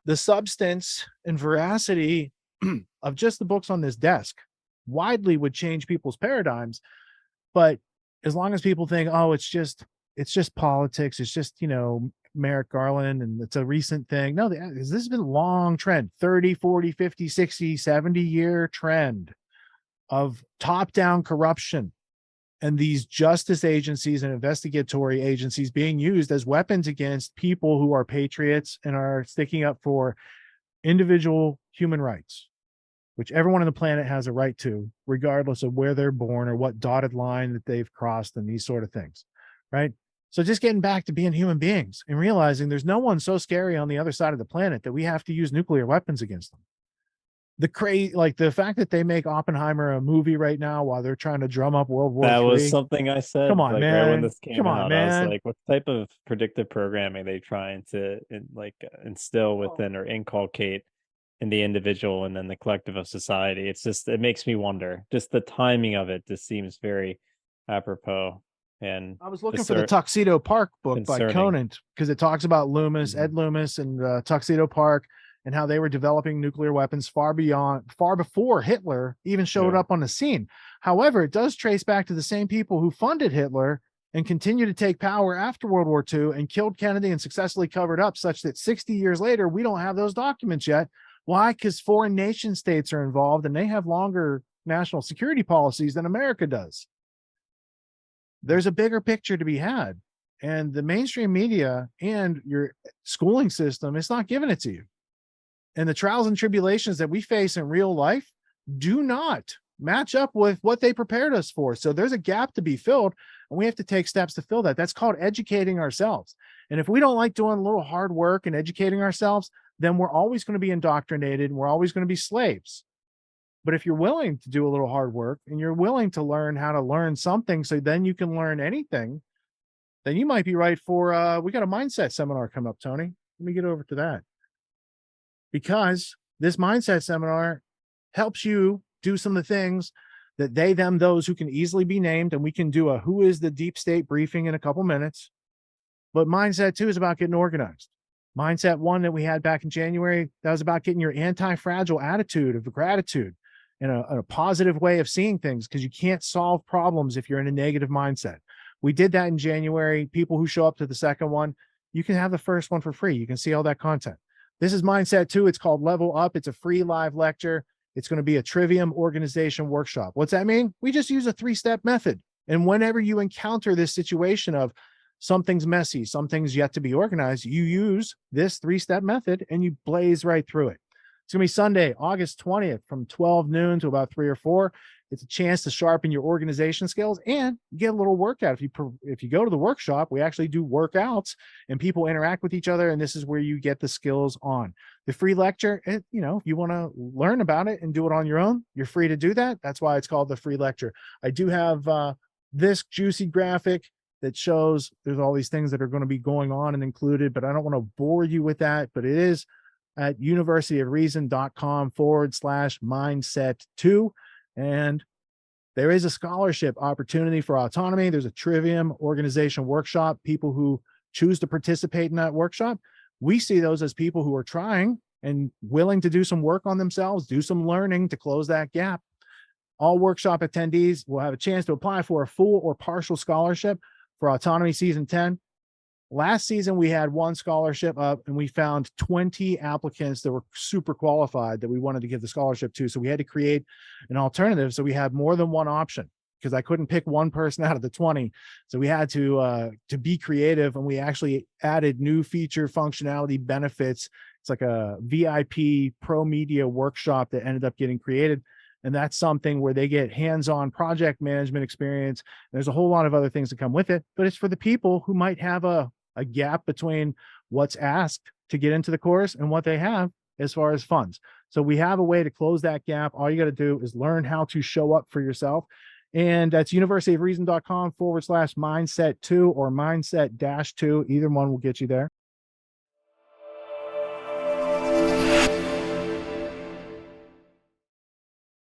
the substance and veracity of just the books on this desk widely would change people's paradigms. But as long as people think, oh, it's just politics, it's just, Merrick Garland and it's a recent thing. No, this has been a long trend, 30, 40, 50, 60, 70-year trend of top-down corruption, and these justice agencies and investigatory agencies being used as weapons against people who are patriots and are sticking up for individual human rights, which everyone on the planet has a right to, regardless of where they're born or what dotted line that they've crossed and these sort of things, right? So just getting back to being human beings and realizing there's no one so scary on the other side of the planet that we have to use nuclear weapons against them. Like the fact that they make Oppenheimer a movie right now while they're trying to drum up World War That was III. something I Come said on, like right when man. this came Come on, out. I was man. like, what type of predictive programming they trying to instill within or inculcate in the individual and then the collective of society? It makes me wonder. Just the timing of it just seems very apropos and I was looking for the Tuxedo Park book by concerning. Conant because it talks about Loomis, Ed Loomis, and Tuxedo Park, and how they were developing nuclear weapons far before Hitler even showed up on the scene. However, it does trace back to the same people who funded Hitler and continue to take power after World War II and killed Kennedy and successfully covered up, such that 60 years later, we don't have those documents yet. Why? Because foreign nation states are involved and they have longer national security policies than America does. There's a bigger picture to be had, and the mainstream media and your schooling system is not giving it to you. And the trials and tribulations that we face in real life do not match up with what they prepared us for. So there's a gap to be filled, and we have to take steps to fill that. That's called educating ourselves. And if we don't like doing a little hard work and educating ourselves, then we're always going to be indoctrinated and we're always going to be slaves. But if you're willing to do a little hard work and you're willing to learn how to learn something so then you can learn anything, then you might be right for, we got a mindset seminar coming up, Tony. Let me get over to that. Because this mindset seminar helps you do some of the things that they, them, those who can easily be named. And we can do a who is the deep state briefing in a couple minutes. But mindset 2 is about getting organized. Mindset 1 that we had back in January, that was about getting your anti-fragile attitude of gratitude and a positive way of seeing things, because you can't solve problems if you're in a negative mindset. We did that in January. People who show up to the second one, you can have the first one for free. You can see all that content. This is mindset 2. It's called Level Up. It's a free live lecture. It's going to be a Trivium organization workshop. What's that mean? We just use a 3-step method. And whenever you encounter this situation of something's messy, something's yet to be organized, you use this 3-step method and you blaze right through it. It's going to be Sunday, August 20th from 12 noon to about 3 or 4. It's a chance to sharpen your organization skills and get a little workout. If you go to the workshop, we actually do workouts and people interact with each other, and this is where you get the skills on. The free lecture, if you want to learn about it and do it on your own, you're free to do that. That's why it's called the free lecture. I do have this juicy graphic that shows there's all these things that are going to be going on and included, but I don't want to bore you with that. But it is at universityofreason.com/mindset2. And there is a scholarship opportunity for autonomy. There's a Trivium organization workshop. People who choose to participate in that workshop, we see those as people who are trying and willing to do some work on themselves, do some learning to close that gap. All workshop attendees will have a chance to apply for a full or partial scholarship for Autonomy Season 10. Last season, we had one scholarship up and we found 20 applicants that were super qualified that we wanted to give the scholarship to. So we had to create an alternative. So we had more than one option because I couldn't pick one person out of the 20. So we had to be creative, and we actually added new feature functionality benefits. It's like a VIP pro media workshop that ended up getting created. And that's something where they get hands-on project management experience. There's a whole lot of other things that come with it, but it's for the people who might have a gap between what's asked to get into the course and what they have as far as funds. So we have a way to close that gap. All you got to do is learn how to show up for yourself. And that's universityofreason.com/mindset2 or mindset-2. Either one will get you there.